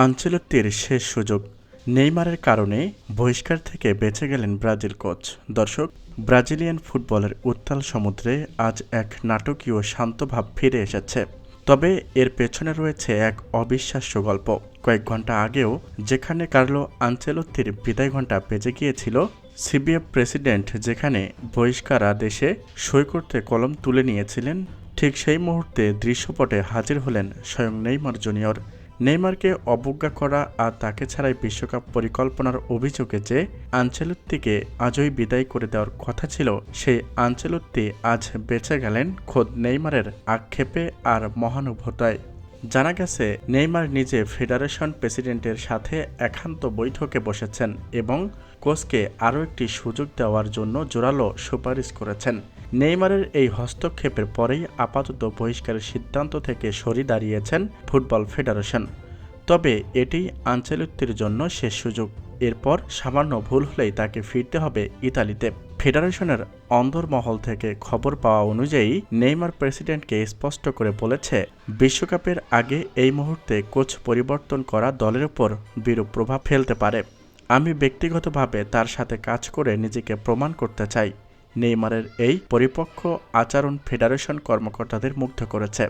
আনচেলত্তির শেষ সুযোগ। নেইমারের কারণে বহিষ্কার থেকে বেঁচে গেলেন ব্রাজিল কোচ। দর্শক, ব্রাজিলিয়ান ফুটবলের উত্তাল সমুদ্রে আজ এক নাটকীয় শান্তভাব ফিরে এসেছে। তবে এর পেছনে রয়েছে এক অবিশ্বাস্য গল্প। কয়েক ঘন্টা আগেও যেখানে কার্লো আনচেলত্তির বিদায় ঘণ্টা বেজে গিয়েছিল, সিবিএফ প্রেসিডেন্ট যেখানে বহিষ্কার আদেশে সই করতে কলম তুলে নিয়েছিলেন, ঠিক সেই মুহূর্তে দৃশ্যপটে হাজির হলেন স্বয়ং নেইমার জুনিয়র। নেইমারকে অবজ্ঞা করা আর তাকে ছাড়াই বিশ্বকাপ পরিকল্পনার অভিযোগে যে আনচেলত্তিকে আজই বিদায় করে দেওয়ার কথা ছিল, সেই আনচেলত্তি আজ বেঁচে গেলেন খোদ নেইমারের আক্ষেপে আর মহানুভবতায়। জানা গেছে, নেইমার নিজে ফেডারেশন প্রেসিডেন্টের সাথে একান্ত বৈঠকে বসেছেন এবং কোচকে আরও একটি সুযোগ দেওয়ার জন্য জোরালো সুপারিশ করেছেন। নেইমারের এই হস্তক্ষেপের পরেই আপাতত বহিষ্কারের সিদ্ধান্ত থেকে সরে দাঁড়িয়েছেন ফুটবল ফেডারেশন। তবে এটি আনচেলত্তির জন্য শেষ সুযোগ। এরপর সামান্য ভুল হলেই তাকে ফিরতে হবে ইতালিতে। ফেডারেশনের অন্দরমহল থেকে খবর পাওয়া অনুযায়ী নেইমার প্রেসিডেন্টকে স্পষ্ট করে বলেছে, বিশ্বকাপের আগে এই মুহূর্তে কোচ পরিবর্তন করা দলের উপর বিরূপ প্রভাব ফেলতে পারে। আমি ব্যক্তিগতভাবে তার সাথে কাজ করে নিজেকে প্রমাণ করতে চাই। নেইমারের এই পরিপক্ক আচরণ ফেডারেশন কর্মকর্তাদের মুগ্ধ করেছে।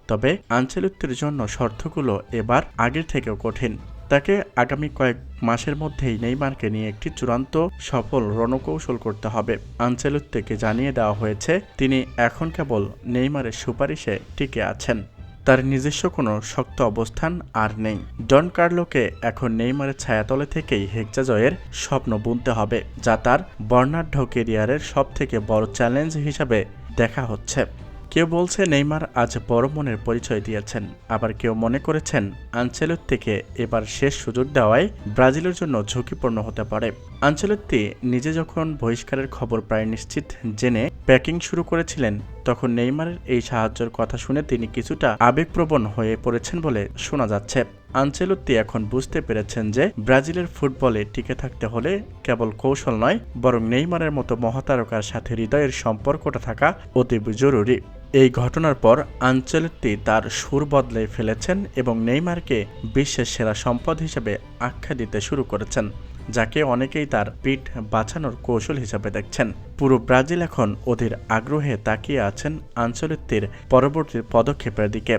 তবে আনচেলত্তির জন্য শর্তগুলো এবার আগের থেকেও কঠিন। তাকে আগামী কয়েক মাসের মধ্যেই নেইমারকে নিয়ে একটি চূড়ান্ত সফল রণকৌশল করতে হবে। আনচেলত্তিকে জানিয়ে দেওয়া হয়েছে, তিনি এখন কেবল নেইমারের সুপারিশে টিকে আছেন। তার নিজস্ব কোনো শক্ত অবস্থান আর নেই। ডন কার্লোকে এখন নেইমারের ছায়াতলে থেকেই হেক্সা জয়ের স্বপ্ন বুনতে হবে, যা তার বর্ণাঢ্য কেরিয়ারের সবথেকে বড় চ্যালেঞ্জ হিসাবে দেখা হচ্ছে। কেউ বলছে নেইমার আজ বড় মনের পরিচয় দিয়েছেন, আবার কেউ মনে করেছেন আনচেলত্তিকে এবার শেষ সুযোগ দেওয়ায় ব্রাজিলের জন্য ঝুঁকিপূর্ণ হতে পারে। আনচেলত্তি নিজে যখন বহিষ্কারের খবর প্রায় নিশ্চিত জেনে প্যাকিং শুরু করেছিলেন, তখন নেইমারের এই সাহায্যের কথা শুনে তিনি কিছুটা আবেগপ্রবণ হয়ে পড়েছেন বলে শোনা যাচ্ছে। আনচেলত্তি এখন বুঝতে পেরেছেন যে ব্রাজিলের ফুটবলে টিকে থাকতে হলে কেবল কৌশল নয়, বরং নেইমারের মতো মহাতারকার সাথে হৃদয়ের সম্পর্কটা থাকা অতি জরুরি। এই ঘটনার পর আনচেলত্তি তার সুর বদলে ফেলেছেন এবং নেইমারকে বিশ্বের সেরা সম্পদ হিসেবে আখ্যা দিতে শুরু করেছেন, যাকে অনেকেই তার পিঠ বাঁচানোর কৌশল হিসেবে দেখছেন। পুরো ব্রাজিল এখন অধীর আগ্রহে তাকিয়ে আছেন আনচেলত্তির পরবর্তী পদক্ষেপের দিকে।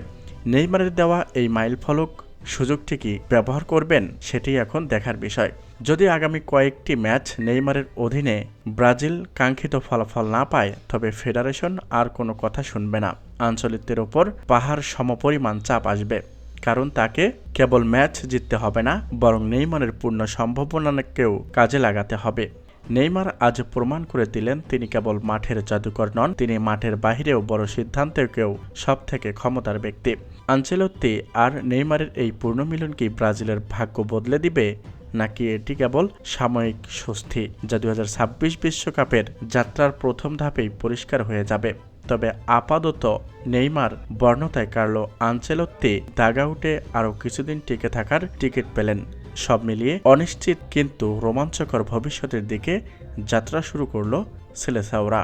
নেইমারের দেওয়া এই মাইলফলক সুযোগটি কি ব্যবহার করবেন, সেটি এখন দেখার বিষয়। যদি আগামী কয়েকটি ম্যাচ নেইমারের অধীনে ব্রাজিল কাঙ্ক্ষিত ফলাফল না পায়, তবে ফেডারেশন আর কোনো কথা শুনবে না। আনচেলত্তির ওপর পাহাড় সমপরিমাণ চাপ আসবে, কারণ তাকে কেবল ম্যাচ জিততে হবে না, বরং নেইমারের পূর্ণ সম্ভাবনাকেও কাজে লাগাতে হবে। নেইমার আজ প্রমাণ করে দিলেন তিনি কেবল মাঠের জাদুকর নন, তিনি মাঠের বাহিরেও বড় সিদ্ধান্তেও সবথেকে ক্ষমতার ব্যক্তি। আনচেলত্তি আর নেইমারের এই পূর্ণমিলন কি ব্রাজিলের ভাগ্য বদলে দিবে, নাকি এটি কেবল সাময়িক স্বস্তি, যা 2026 বিশ্বকাপের যাত্রার প্রথম ধাপেই পরিষ্কার হয়ে যাবে? তবে আপাতত নেইমার বর্ণতায় কার্লো আনচেলত্তি দাগআউটে আরও কিছুদিন টিকে থাকার টিকিট পেলেন। সব মিলিয়ে অনিশ্চিত কিন্তু রোমাঞ্চকর ভবিষ্যতের দিকে যাত্রা শুরু করল সেলেসাওরা।